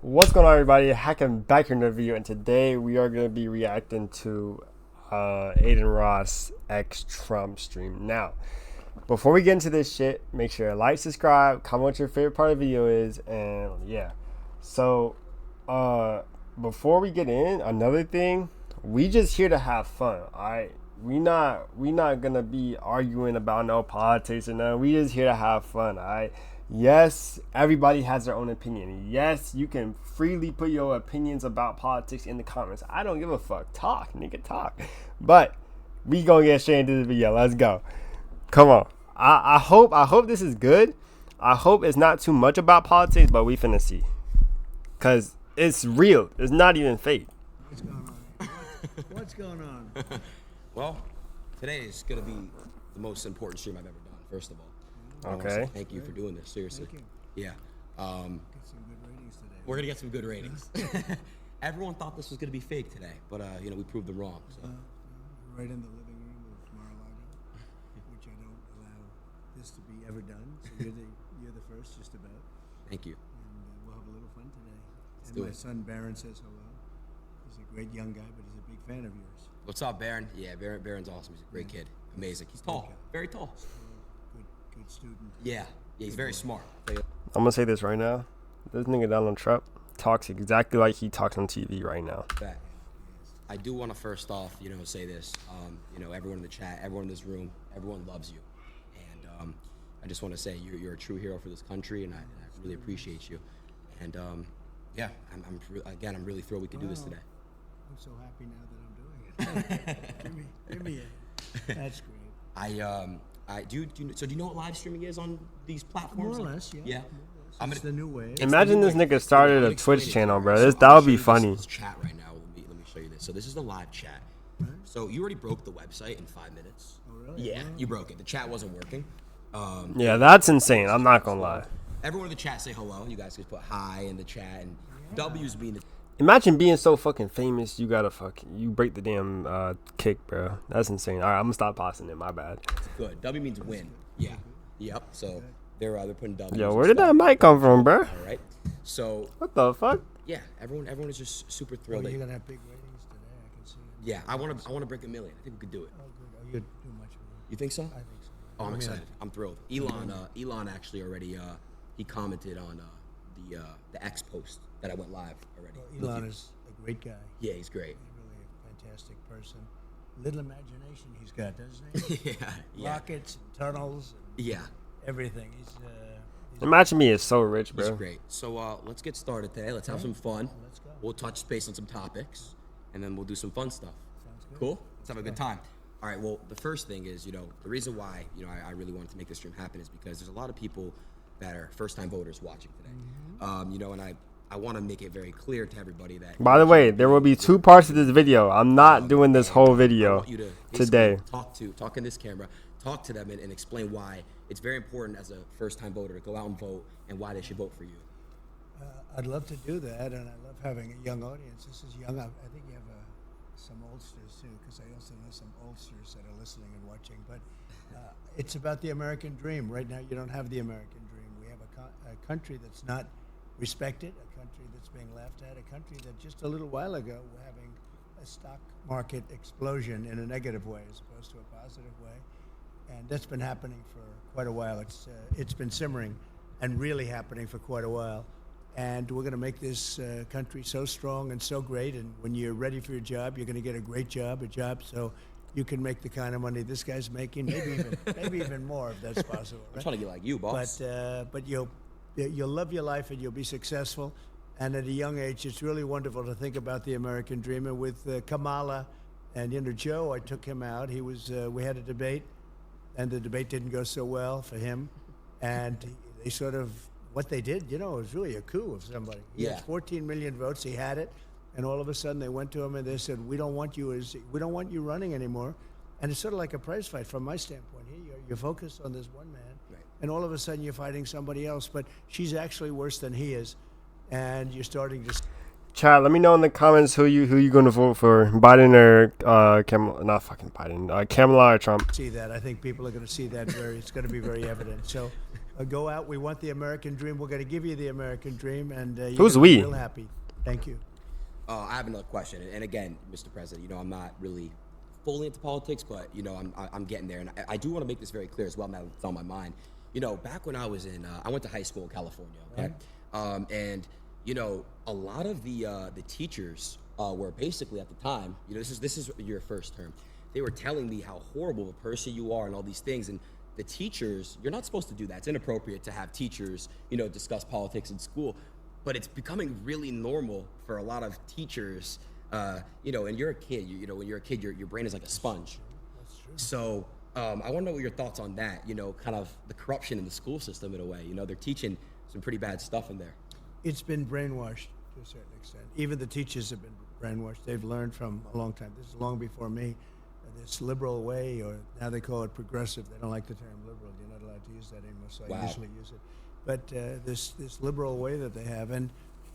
What's going on, everybody? Hacking back here in the video, and today we are going to be reacting to Aiden Ross X Trump stream. Now, before we get into this shit, make sure to like, subscribe, comment what your favorite part of the video is, and yeah. So, before we get in, another thing, we just here to have fun. Alright, we not gonna be arguing about no politics or nothing. We just here to have fun. Alright. Yes, everybody has their own opinion. Yes, you can freely put your opinions about politics in the comments. I don't give a fuck. Talk, nigga, talk. But we gonna get straight into the video. Let's go. Come on. I hope this is good. I hope it's not too much about politics, but we finna see. Cause it's real. It's not even fake. What's going on? What's going on? Well, today is gonna be the most important stream I've ever done. First of all. Okay. Thank you for doing this. Seriously. Thank Yeah. Get some good ratings today. We're gonna get some good ratings. Everyone thought this was gonna be fake today, but we proved them wrong. So. Right in the living room of Mar-a-Lago, which I don't allow this to be ever done. So you're the first, just about. Thank you. And we'll have a little fun today. Let's And do my it. son Baron says hello. He's a great young guy, but he's a big fan of yours. What's up, Baron? Yeah, Baron's awesome. He's a great kid. Amazing. He's tall. Very tall. Good student. Yeah. Yeah. He's very smart. I'm gonna say this right now. This nigga Donald Trump talks exactly like he talks on TV right now. Fact. I do want to first off, say this. Everyone in the chat, everyone in this room, everyone loves you, and I just want to say you're a true hero for this country, and I really appreciate you. And yeah, I'm really thrilled we could do this today. I'm so happy now that I'm doing it. give me a. That's great. Do you know what live streaming is on these platforms? More or less, yeah. Yeah. It's the new way. Imagine this nigga started a Twitch channel, bro. So That would be funny. This chat right now. Let me show you this. So this is the live chat. So you already broke the website in 5 minutes. Oh, really? Yeah, you broke it. The chat wasn't working. Yeah, that's insane. I'm not gonna lie. Everyone in the chat say hello. You guys can put hi in the chat, and W's being the. Imagine being so fucking famous, you break the damn kick, bro. That's insane. All right, I'm gonna stop pausing it. My bad. Good. W means win. Yeah. Yep. So they're putting W. Yo, where did that mic come from, bro? All right. So. What the fuck? Yeah. Everyone is just super Oh, thrilled. you're gonna have big ratings today. I can see it. Yeah. I want to break 1 million. I think we could do it. Oh, good. Oh, you'd do much more. You think so? I think so. Oh, I'm excited. I'm thrilled. Elon actually already he commented on the X post that I went live already. Well, Elon is a great guy. Yeah, he's great. He's really a fantastic person. Little imagination he's got, doesn't he? yeah. Rockets and tunnels and Yeah. everything. He's Imagine me is so rich, He's bro. great. So let's get started today. Let's have some fun. Let's go. We'll touch space on some topics, and then we'll do some fun stuff. Sounds good. Cool? Let's have a good time. All right, well, the first thing is, the reason why, I really wanted to make this stream happen is because there's a lot of people that are first-time voters watching today. And I want to make it very clear to everybody that... By the way, there will be 2 parts of this video. I'm not doing this whole I video want you to today. Talk in this camera, talk to them and explain why it's very important as a first-time voter to go out and vote and why they should vote for you. I'd love to do that, and I love having a young audience. This is young. I think you have some oldsters too, because I also know some oldsters that are listening and watching. But it's about the American dream. Right now, you don't have the American dream. We have a country that's not respected, a country that's being laughed at, a country that just a little while ago were having a stock market explosion in a negative way as opposed to a positive way. And that's been happening for quite a while. It's been simmering and really happening for quite a while. And we're going to make this country so strong and so great. And when you're ready for your job, you're going to get a great job, so you can make the kind of money this guy's making, maybe even more if that's possible. Right? I'm trying to get like you, boss. But you'll love your life and you'll be successful. And at a young age, it's really wonderful to think about the American dream. And with Kamala and Joe, I took him out. He was we had a debate, and the debate didn't go so well for him. And they sort of what they did, it was really a coup of somebody. He had 14 million votes. He had it, and all of a sudden they went to him and they said, "We don't want you running anymore." And it's sort of like a prize fight from my standpoint. Here, you're focused on this one man, right. And all of a sudden you're fighting somebody else. But she's actually worse than he is, and you're starting to. Chat, let me know in the comments who you gonna vote for, Biden or not fucking Biden, Kamala or Trump. See that? I think people are going to see that it's going to be very evident. So Go out. We want the American dream. We're going to give you the American dream, and you're Who's gonna be we? real happy. Thank you. I have another question, and again, Mr. President, you know, I'm not really fully into politics, but you know, I'm getting there, and I do want to make this very clear as well. Now it's on my mind. You know, back when I was in, I went to high school in California, okay, and you know, a lot of the teachers were basically at the time, you know, this is your first term. They were telling me how horrible of a person you are and all these things, and the teachers, you're not supposed to do that. It's inappropriate to have teachers, you know, discuss politics in school, but it's becoming really normal for a lot of teachers, you know, and you're a kid, you know, when you're a kid, your brain is like a sponge. That's true. So I want to know what your thoughts on that, you know, kind of the corruption in the school system in a way. You know, they're teaching some pretty bad stuff in there. It's been brainwashed to a certain extent. Even the teachers have been brainwashed. They've learned from a long time. This is long before me. This liberal way, or now they call it progressive. They don't like the term liberal. You're not allowed to use that anymore, so I usually use it. But this liberal way that they have, and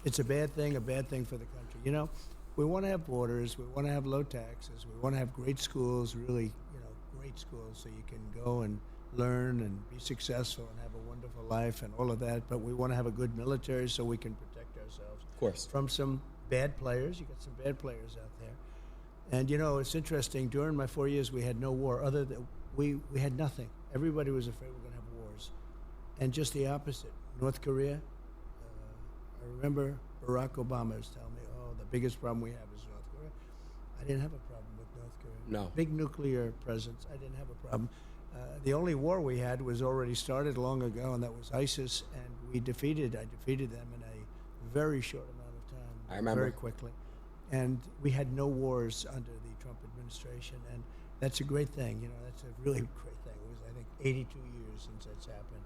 it's a bad thing for the country. You know, we want to have borders. We want to have low taxes. We want to have great schools, really, you know, great schools, so you can go and learn and be successful and have a wonderful life and all of that. But we want to have a good military so we can protect ourselves Of course. from some bad players. You got some bad players out there. And you know, it's interesting. During my 4 years, we had no war. Other than we had nothing. Everybody was afraid we were going to have wars, and just the opposite. North Korea. I remember Barack Obama was telling me, "Oh, the biggest problem we have is North Korea." I didn't have a problem with North Korea. No. Big nuclear presence. I didn't have a problem. The only war we had was already started long ago, and that was ISIS, and I defeated them in a very short amount of time. I remember. Very quickly. And we had no wars under the Trump administration, and that's a great thing. You know, that's a really great thing. It was, I think, 82 years since that's happened,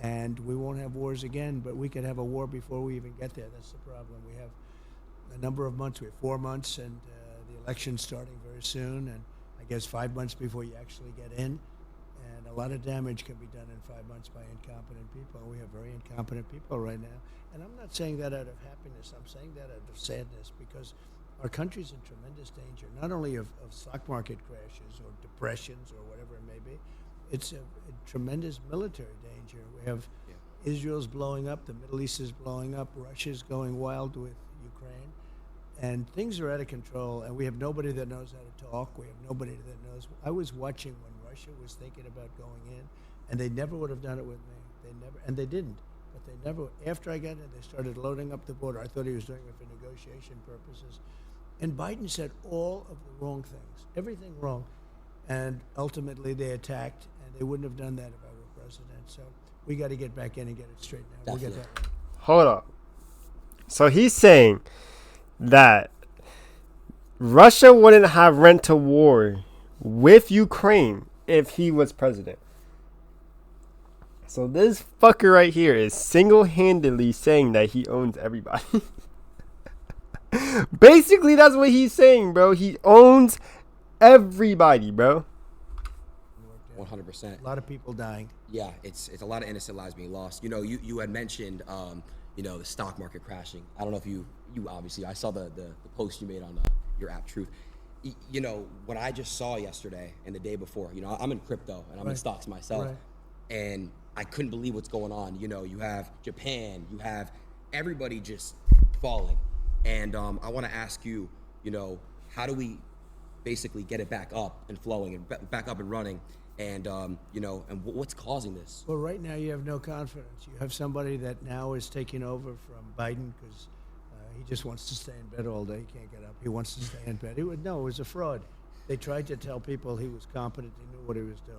and we won't have wars again. But we could have a war before we even get there. That's the problem. We have a number of months. We have 4 months, and the election's starting very soon, and I guess 5 months before you actually get in. And a lot of damage can be done in 5 months by incompetent people. We have very incompetent people right now. And I'm not saying that out of happiness. I'm saying that out of sadness, because our country's in tremendous danger, not only of stock market crashes or depressions or whatever it may be. It's a tremendous military danger. We have Israel's blowing up, the Middle East is blowing up, Russia's going wild with Ukraine, and things are out of control, and we have nobody that knows how to talk. We have nobody that knows. I was watching when Russia was thinking about going in, and they never would have done it with me. They didn't. But they never, after I got in, they started loading up the border. I thought he was doing it for negotiation purposes. And Biden said all of the wrong things, everything wrong. And ultimately they attacked, and they wouldn't have done that if I were president. So we got to get back in and get it straightened out. We'll get that right. Hold up. So he's saying that Russia wouldn't have went to war with Ukraine if he was president. So this fucker right here is single-handedly saying that he owns everybody. Basically, that's what he's saying, bro. He owns everybody, bro. 100%. A lot of people dying. Yeah, it's a lot of innocent lives being lost. You know, you had mentioned, you know, the stock market crashing. I don't know if you obviously, I saw the post you made on your app, Truth. You know, what I just saw yesterday and the day before, you know, I'm in crypto and I'm in stocks myself. And I couldn't believe what's going on. You know, you have Japan, you have everybody just falling. And I want to ask you, you know, how do we basically get it back up and flowing and back up and running? And, you know, and what's causing this? Well, right now you have no confidence. You have somebody that now is taking over from Biden because he just wants to stay in bed all day. He can't get up. He wants to stay in bed. It was a fraud. They tried to tell people he was competent. He knew what he was doing.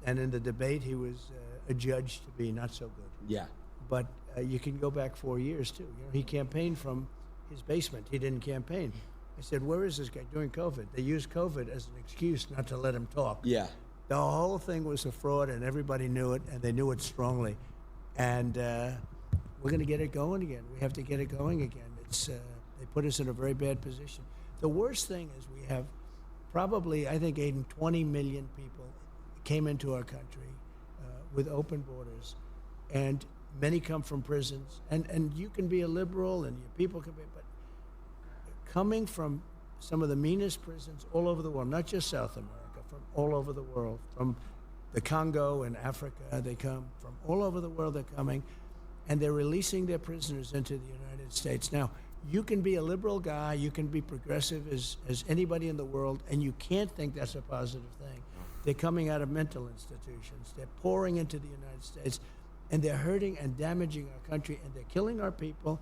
And in the debate, he was adjudged to be not so good. Yeah. But you can go back 4 years, too. You know, he campaigned from his basement. He didn't campaign. I said, where is this guy during COVID? They used COVID as an excuse not to let him talk. Yeah. The whole thing was a fraud, and everybody knew it, and they knew it strongly. And we're going to get it going again. We have to get it going again. It's they put us in a very bad position. The worst thing is we have probably, I think, Aiden, 20 million people came into our country with open borders, and many come from prisons. And you can be a liberal, and your people can be, but coming from some of the meanest prisons all over the world, not just South America, from all over the world, from the Congo in Africa. They come from all over the world. They're coming, and they're releasing their prisoners into the United States. Now, you can be a liberal guy, you can be progressive as anybody in the world, and you can't think that's a positive thing. They're coming out of mental institutions. They're pouring into the United States, and they're hurting and damaging our country, and they're killing our people.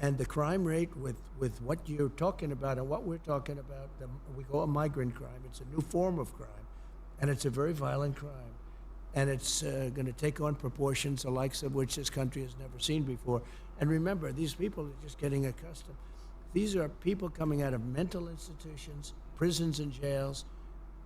And the crime rate with what you're talking about and what we're talking about, we call it migrant crime. It's a new form of crime, and it's a very violent crime. And it's going to take on proportions the likes of which this country has never seen before. And remember, these people are just getting accustomed. These are people coming out of mental institutions, prisons and jails,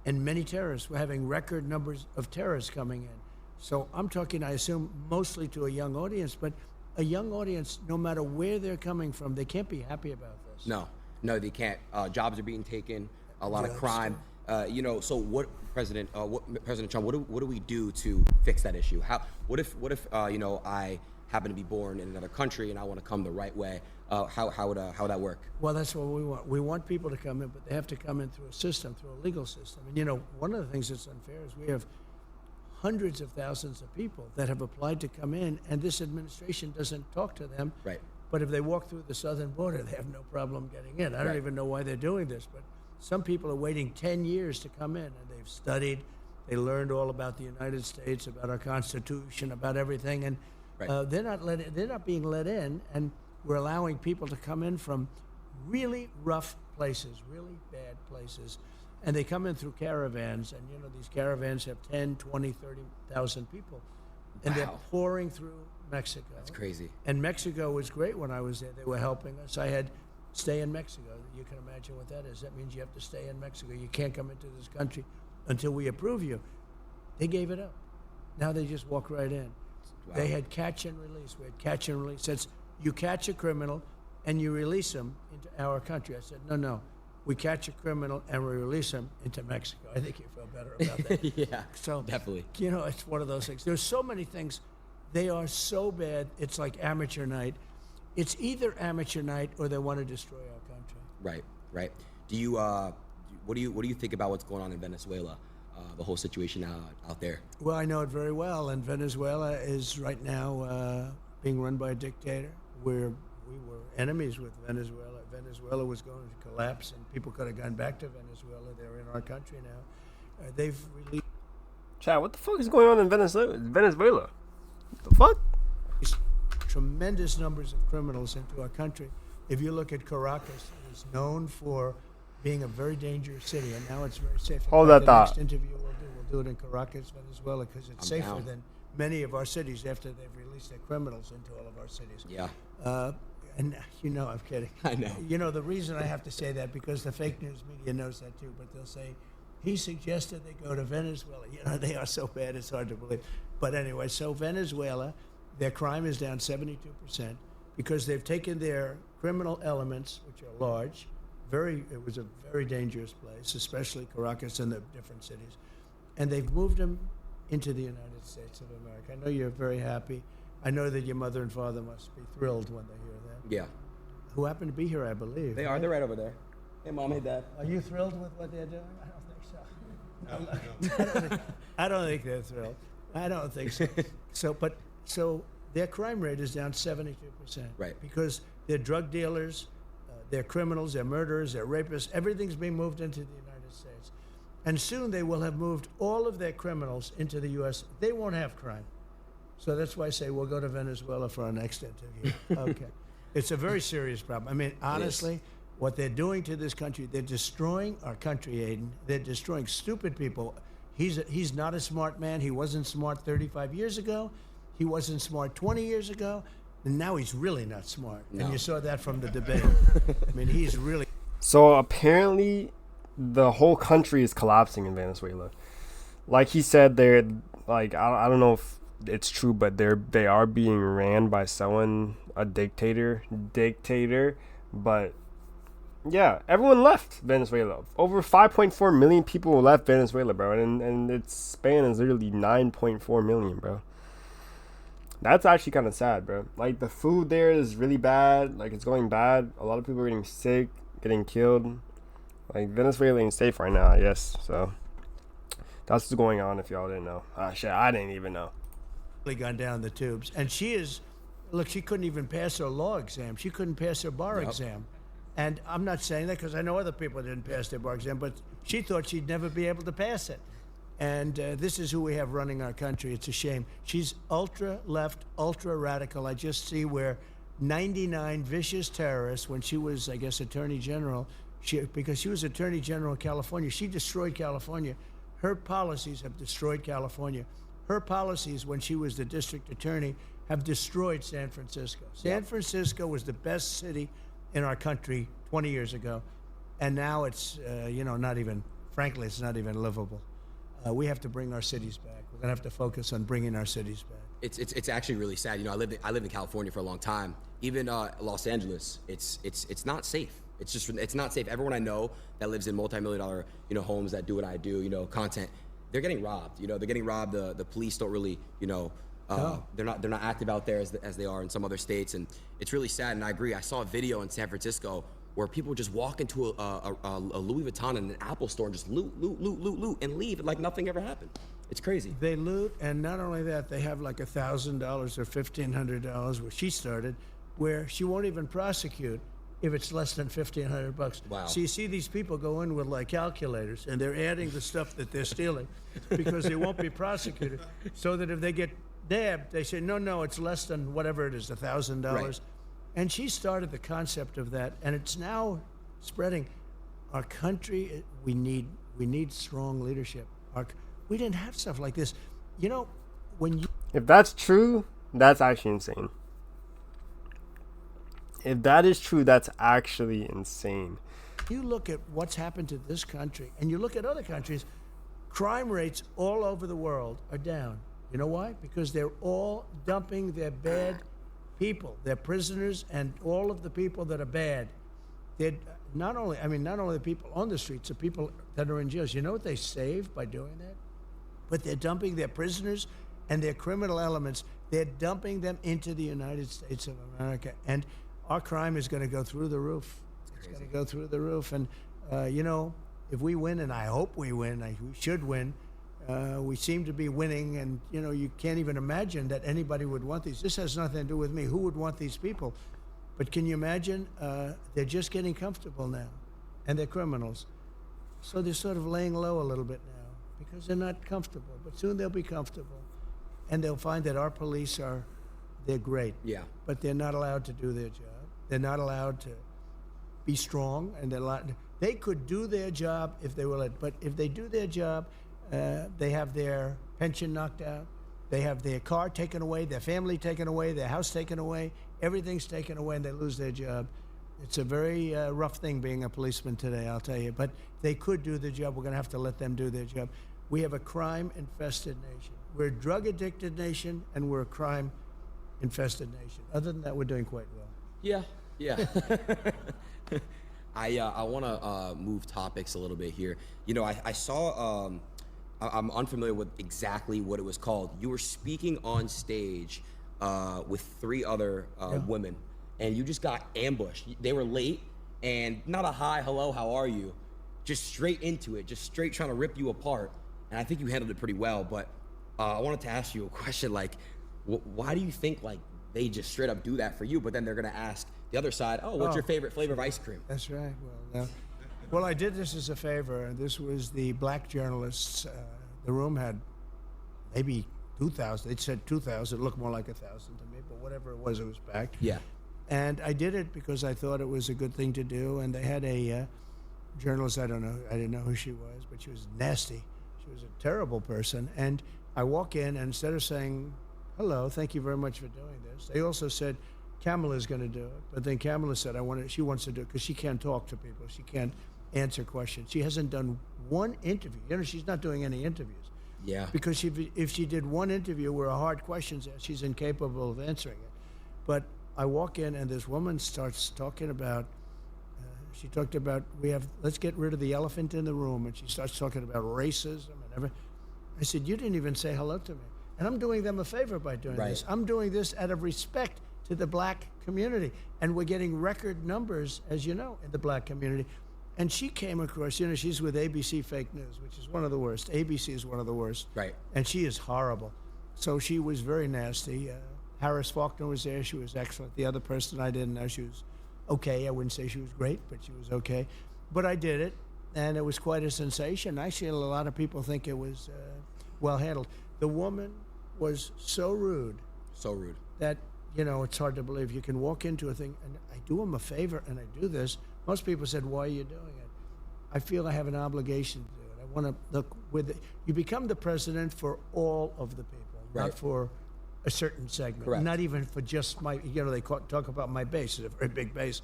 and many terrorists. We're having record numbers of terrorists coming in. So I'm talking, I assume, mostly to a young audience, but a young audience, no matter where they're coming from, they can't be happy about this. No, they can't. Jobs are being taken, a lot of crime. So what, President Trump, what do we do to fix that issue? What if I happen to be born in another country and I want to come the right way? How would that work? Well, that's what we want. We want people to come in, but they have to come in through a system, through a legal system. And one of the things that's unfair is we have hundreds of thousands of people that have applied to come in, and this administration doesn't talk to them. Right. But if they walk through the southern border, they have no problem getting in. I don't even know why they're doing this, but some people are waiting 10 years to come in, and they've studied, they learned all about the United States, about our Constitution, about everything, and they're not being let in, and we're allowing people to come in from really rough places, really bad places. And they come in through caravans, and these caravans have 10, 20, 30,000 people. And they're pouring through Mexico. That's crazy. And Mexico was great when I was there. They were helping us. I had stay in Mexico. You can imagine what that is. That means you have to stay in Mexico. You can't come into this country until we approve you. They gave it up. Now they just walk right in. Wow. They had catch and release. We had catch and release. It's you catch a criminal and you release him into our country. I said, no. We catch a criminal and we release him into Mexico. I think you feel better about that. Yeah, so definitely. It's one of those things. There's so many things. They are so bad. It's like amateur night. It's either amateur night or they want to destroy our country. Right. Do you what do you think about what's going on in Venezuela? The whole situation out there. Well, I know it very well. And Venezuela is right now being run by a dictator. We were enemies with Venezuela. Venezuela was going to collapse, and people could have gone back to Venezuela. They're in our country now. They've released. Chad, what the fuck is going on in Venezuela? What the fuck? Tremendous numbers of criminals into our country. If you look at Caracas, it is known for being a very dangerous city, and now it's very safe. Hold that thought. The next interview we'll do it in Caracas, Venezuela, because it's safer than many of our cities after they've released their criminals into all of our cities. Yeah. And I'm kidding. I know. The reason I have to say that, because the fake news media knows that too, but they'll say, he suggested they go to Venezuela. They are so bad, it's hard to believe. But anyway, so Venezuela, their crime is down 72% because they've taken their criminal elements, which are large. It was a very dangerous place, especially Caracas and the different cities. And they've moved them into the United States of America. I know you're very happy. I know that your mother and father must be thrilled when they hear that. Yeah. Who happen to be here, I believe. They are. They're right over there. Hey, Mom. Hey, Dad. Are you thrilled with what they're doing? I don't think so. I don't think they're thrilled. I don't think so. So their crime rate is down 72%. Right. Because they're drug dealers, they're criminals, they're murderers, they're rapists. Everything's being moved into the United States. And soon they will have moved all of their criminals into the U.S. They won't have crime. So that's why I say we'll go to Venezuela for our next interview. Okay. It's a very serious problem. I mean, honestly, what they're doing to this country, they're destroying our country, Aiden. They're destroying stupid people. He's not a smart man. He wasn't smart 35 years ago. He wasn't smart 20 years ago. And now he's really not smart. No. And you saw that from the debate. I mean, he's really... So apparently the whole country is collapsing in Venezuela. Like he said, they're like, I don't know if it's true, but they are being ran by someone, a dictator, but yeah, everyone left Venezuela. Over 5.4 million people left Venezuela, bro, and its span is literally 9.4 million, bro. That's actually kind of sad, bro. Like, the food there is really bad. Like, it's going bad. A lot of people are getting sick, getting killed. Like, Venezuela ain't safe right now, I guess. So That's what's going on if y'all didn't know. Shit, I didn't even know. really gone down the tubes. And she is, look, she couldn't even pass her law exam. She couldn't pass her bar exam. And I'm not saying that because I know other people didn't pass their bar exam, but she thought she'd never be able to pass it. And this is who we have running our country. It's a shame. She's ultra left, ultra radical. I just see where 99 vicious terrorists, when she was, I guess, Attorney General, because she was Attorney General of California, she destroyed California. Her policies have destroyed California. Her policies, when she was the district attorney, have destroyed San Francisco. San Francisco was the best city in our country 20 years ago, and now it's, not even, frankly, it's not even livable. We have to bring our cities back. We're gonna have to focus on bringing our cities back. It's actually really sad. You know, I lived in California for a long time. Even Los Angeles, it's not safe. It's not safe. Everyone I know that lives in multi-million-dollar homes that do what I do, content, they're getting robbed. They're getting robbed. The police don't really they're not active out there as they are in some other states, and it's really sad. And I agree. I saw a video in San Francisco where people just walk into a Louis Vuitton and an Apple store and just loot, and leave like nothing ever happened. It's crazy. They loot, and not only that, they have like $1,000 or $1,500, where she started, where she won't even prosecute if it's less than $1,500. Wow. So you see these people go in with like calculators, and they're adding the stuff that they're stealing because they won't be prosecuted. So that if they get nabbed, they say, no, it's less than whatever it is, $1,000. Right. And she started the concept of that, and it's now spreading. Our country, we need strong leadership. We didn't have stuff like this. If that's true, that's actually insane. If that is true, that's actually insane. You look at what's happened to this country, and you look at other countries, crime rates all over the world are down. You know why? Because they're all dumping their bad people, their prisoners, and all of the people that are bad. They're not only the people on the streets, the people that are in jails. You know what they save by doing that? But they're dumping their prisoners and their criminal elements. They're dumping them into the United States of America, and our crime is going to go through the roof. It's going to go through the roof, and if we win, and I hope we win, we should win. We seem to be winning, and you can't even imagine that anybody would want these. This has nothing to do with me. Who would want these people? But can you imagine? They're just getting comfortable now, and they're criminals. So they're sort of laying low a little bit now because they're not comfortable. But soon they'll be comfortable, and they'll find that our police they're great. Yeah. But they're not allowed to do their job. They're not allowed to be strong, and they could do their job if they were let. But if they do their job, they have their pension knocked out. They have their car taken away, their family taken away, their house taken away. Everything's taken away, and they lose their job. It's a very rough thing being a policeman today, I'll tell you. But they could do their job. We're going to have to let them do their job. We have a crime-infested nation. We're a drug-addicted nation, and we're a crime-infested nation. Other than that, we're doing quite well. Yeah. I want to move topics a little bit here. I saw. I'm unfamiliar with exactly what it was called. You were speaking on stage with 3 other women, and you just got ambushed. They were late, and not a hi, hello, how are you? Just straight into it, just straight trying to rip you apart. And I think you handled it pretty well. But I wanted to ask you a question, like, why do you think they just straight up do that for you, but then they're gonna ask the other side, what's your favorite flavor of ice cream? That's right. Well, I did this as a favor. This was the black journalists. The room had maybe 2,000. They said 2,000. It looked more like 1,000 to me, but whatever it was packed. Yeah. And I did it because I thought it was a good thing to do. And they had a journalist. I didn't know who she was, but she was nasty. She was a terrible person. And I walk in, and instead of saying, hello, thank you very much for doing this, they also said, Kamala's going to do it. But then Kamala said, she wants to do it because she can't talk to people. She can't answer questions. She hasn't done one interview. She's not doing any interviews. Yeah. Because if she did one interview where a hard question's asked, she's incapable of answering it. But I walk in, and this woman starts talking about, she talked about, let's get rid of the elephant in the room. And she starts talking about racism and everything. I said, you didn't even say hello to me. And I'm doing them a favor by doing this. I'm doing this out of respect to the black community. And we're getting record numbers, as you know, in the black community. And she came across, you know, she's with ABC Fake News, which is one of the worst. ABC is one of the worst. Right. And she is horrible. So she was very nasty. Harris Faulkner was there. She was excellent. The other person I didn't know, she was okay. I wouldn't say she was great, but she was okay. But I did it, and it was quite a sensation. Actually, a lot of people think it was well handled. The woman was so rude. So rude. That, you know, it's hard to believe. You can walk into a thing, and I do them a favor, and I do this. Most people said, why are you doing it? I feel I have an obligation to do it. I want to look with it. You become the president for all of the people, Right. not for a certain segment. Correct. Not even for just my, you know, they talk about my base. It's a very big base.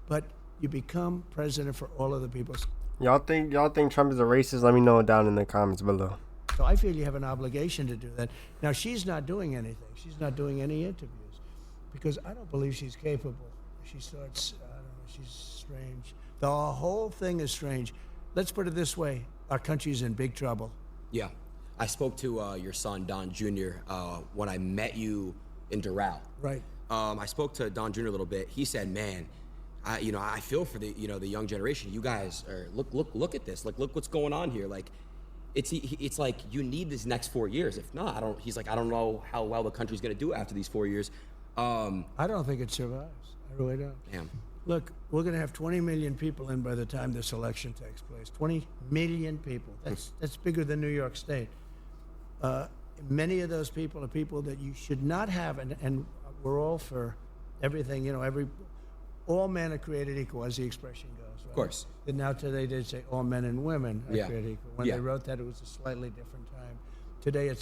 But you become president for all of the people. Y'all think Trump is a racist? Let me know down in the comments below. So I feel you have an obligation to do that. Now, she's not doing anything. She's not doing any interviews because I don't believe she's capable. She starts, I don't know, she's strange. The whole thing is strange. Let's put it this way. Our country's in big trouble. Yeah. I spoke to your son, Don Jr., when I met you in Doral. Right. I spoke to Don Jr. a little bit. He said, man, I feel for the young generation. You guys are, look at this. Like, look what's going on here. Like, it's like you need these next 4 years. If not, I don't know how well the country's going to do after these 4 years. I don't think it survives. I really don't. Damn. Look, we're going to have 20 million people in by the time this election takes place. 20 million people. That's bigger than New York State. Many of those people are people that you should not have, and we're all for everything. You know, all men are created equal, as the expression goes. Right? Of course. And now today they say all men and women are Yeah. created equal. When Yeah. they wrote that, it was a slightly different time. Today,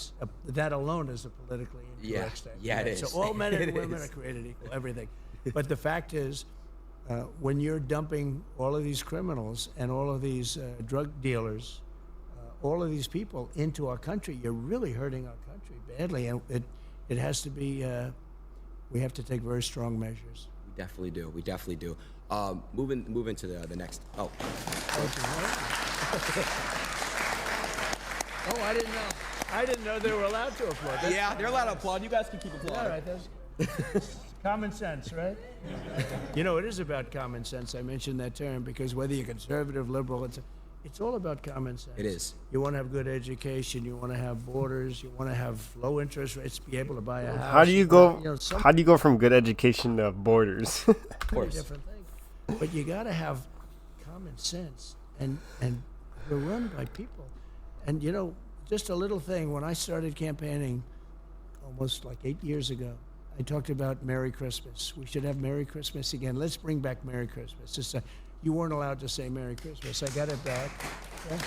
that alone is a politically incorrect statement. Yeah, it is. So all men and It women is. are created equal, everything. But the fact is, when you're dumping all of these criminals and all of these drug dealers, all of these people into our country, you're really hurting our country badly. And it has to be, we have to take very strong measures. We definitely do. We definitely do. Moving to the next. Oh. Oh, I didn't know. I didn't know they were allowed to applaud. Yeah, they're allowed to applaud. You guys can keep applauding. All right, that's common sense, right? You know, it is about common sense. I mentioned that term because whether you're conservative, liberal, it's all about common sense. It is. You want to have good education. You want to have borders. You want to have low interest rates. Be able to buy a house. How do you go? You know, How do you go from good education to borders? Of very course. different thing. But you got to have common sense, and we're run by people. And you know, just a little thing. When I started campaigning, almost like 8 years ago, I talked about Merry Christmas. We should have Merry Christmas again. Let's bring back Merry Christmas. You weren't allowed to say Merry Christmas. I got it back. Yeah.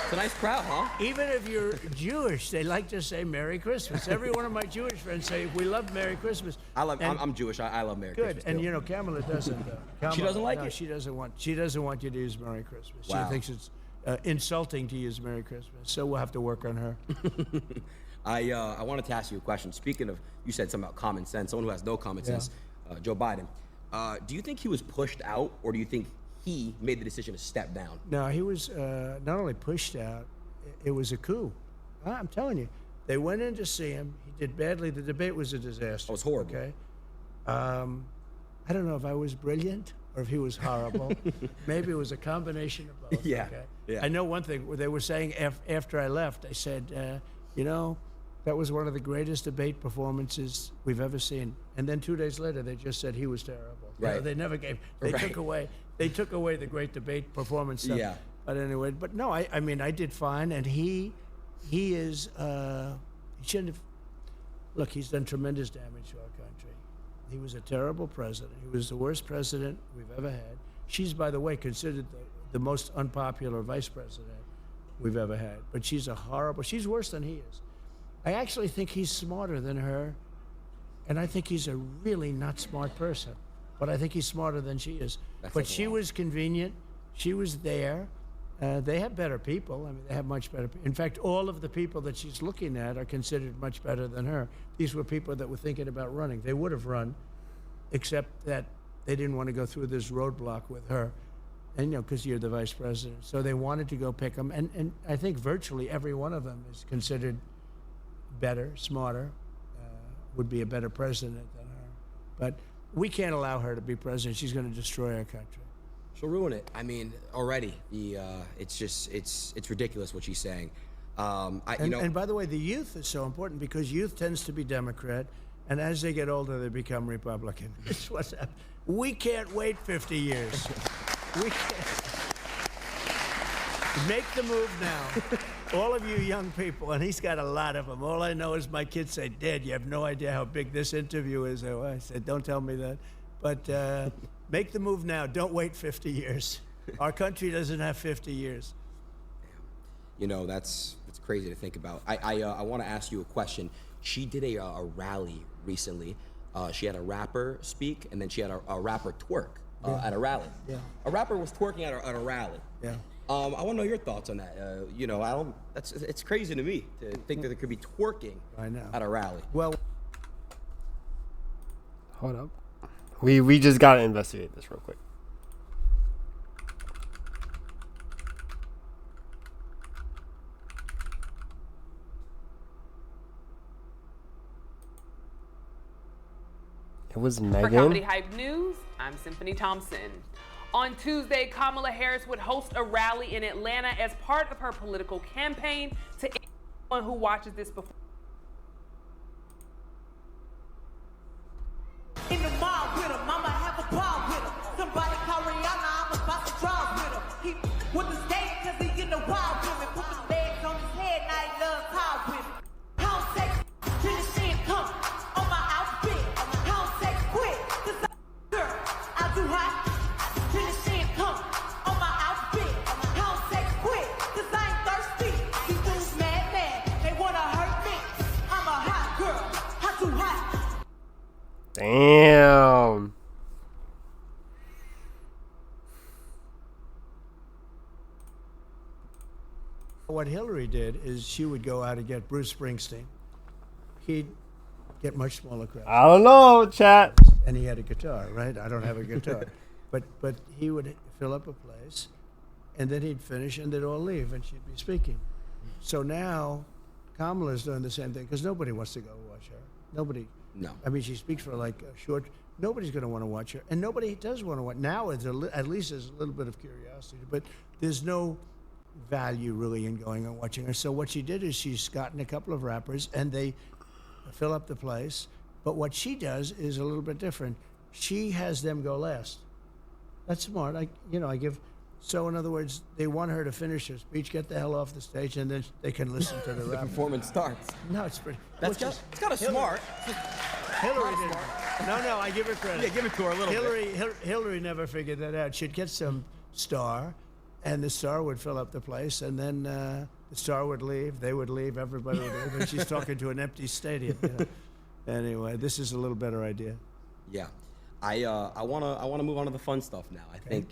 It's a nice crowd, huh? Even if you're Jewish, they like to say Merry Christmas. Every one of my Jewish friends say, we love Merry Christmas. I'm Jewish. I love Merry Christmas. Good, and too. you know, Kamala doesn't. She doesn't like no, it? She doesn't want you to use Merry Christmas. Wow. She thinks it's insulting to use Merry Christmas. So we'll have to work on her. I wanted to ask you a question. Speaking of, you said something about common sense. Someone who has no common sense, Joe Biden. Do you think he was pushed out, or do you think he made the decision to step down? No, he was not only pushed out, it was a coup. I'm telling you. They went in to see him. He did badly. The debate was a disaster. It was horrible. Okay. I don't know if I was brilliant or if he was horrible. Maybe it was a combination of both. Yeah, Okay? yeah. I know one thing. They were saying after I left, they said, you know, that was one of the greatest debate performances we've ever seen. And then 2 days later, they just said he was terrible. You know, Right. they never gave. They Right. took away the great debate performance stuff. Yeah. But anyway, but no, I mean, I did fine, and he is, he shouldn't have, look, he's done tremendous damage to our country. He was a terrible president. He was the worst president we've ever had. She's, by the way, considered the most unpopular vice president we've ever had. But she's she's worse than he is. I actually think he's smarter than her, and I think he's a really not smart person. But I think he's smarter than she is. But she was convenient. She was there. They have better people. I mean, they have much better. In fact, all of the people that she's looking at are considered much better than her. These were people that were thinking about running. They would have run, except that they didn't want to go through this roadblock with her, and you know, because you're the vice president. So they wanted to go pick them, and I think virtually every one of them is considered better, smarter, would be a better president than her. But we can't allow her to be president. She's going to destroy our country. She'll ruin it. I mean, already it's ridiculous what she's saying. And by the way, the youth is so important because youth tends to be Democrat, and as they get older, they become Republican. It's what's happening. We can't wait 50 years. We can't. Make the move now. All of you young people, and he's got a lot of them. All I know is my kids say, Dad, you have no idea how big this interview is. I said, don't tell me that. But make the move now. Don't wait 50 years. Our country doesn't have 50 years. You know, that's crazy to think about. I want to ask you a question. She did a rally recently. She had a rapper speak, and then she had a rapper twerk at a rally. Yeah. A rapper was twerking at a rally. Yeah. I want to know your thoughts on that. You know, it's crazy to me to think that there could be twerking at a rally. Well, hold up. We just gotta investigate this real quick. It was Megan. For Comedy Hype News, I'm Symphony Thompson. On Tuesday, Kamala Harris would host a rally in Atlanta as part of her political campaign. To anyone who watches this before. In the mall with him, I'ma have a ball with him. Somebody call Rihanna, I'm about to draw with him. He with the stage cause he in the wild with me. Put the legs on his head, now he loves tall with me. I don't say till the shit come on my outfit. I don't say quit, cause I'm girl, I do hot. Till the shit come on my outfit. I don't say quit, cause I ain't thirsty. These dudes mad, they wanna hurt me. I'm a hot girl, I do hot. Damn. what Hillary did is she would go out and get Bruce Springsteen. He'd get much smaller crowds. I don't know, chat. And he had a guitar, right? I don't have a guitar. But he would fill up a place, and then he'd finish, and they'd all leave, and she'd be speaking. So now Kamala's doing the same thing, because nobody wants to go watch her. Nobody. No. I mean, she speaks for like a short. Nobody's going to want to watch her, and nobody does want to watch. Now, it's at least there's a little bit of curiosity, but there's no value really in going and watching her. So what she did is she's gotten a couple of rappers, and they fill up the place. But what she does is a little bit different. She has them go last. That's smart. I give. So in other words, they want her to finish her speech, get the hell off the stage, and then they can listen to the The rap. performance starts. No, it's pretty. It's kind of smart. Hillary did. No, I give her credit. Yeah, give it to her a little bit. Hillary never figured that out. She'd get some star, and the star would fill up the place, and then the star would leave, they would leave, everybody would leave, and she's talking to an empty stadium. You know? Anyway, this is a little better idea. Yeah, I wanna move on to the fun stuff now. I think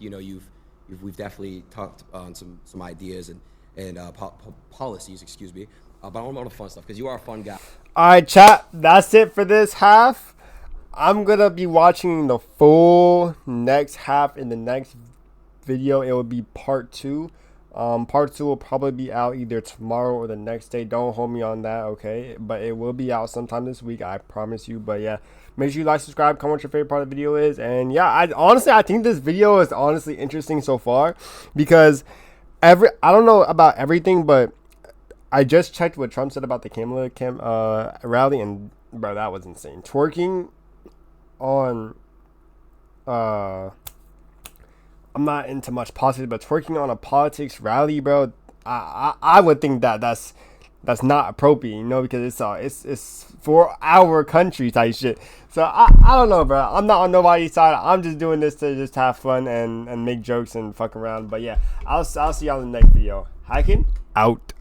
we've definitely talked on some ideas and policies, excuse me. But I want to move on to the fun stuff because you are a fun guy. All right, chat. That's it for this half. I'm gonna be watching the full next half in the next video. It will be part 2. Part 2 will probably be out either tomorrow or the next day. Don't hold me on that, okay? But it will be out sometime this week, I promise you. But yeah, make sure you like, subscribe, comment what your favorite part of the video is. And yeah, I think this video is honestly interesting so far because I don't know about everything, but I just checked what Trump said about the Kamala rally, and bro, that was insane. Twerking on I'm not into much politics, but twerking on a politics rally, bro, I would think that's not appropriate, you know, because it's for our country type shit. So I don't know, bro. I'm not on nobody's side. I'm just doing this to just have fun and make jokes and fuck around. But yeah, I'll see y'all in the next video. Hqcking out.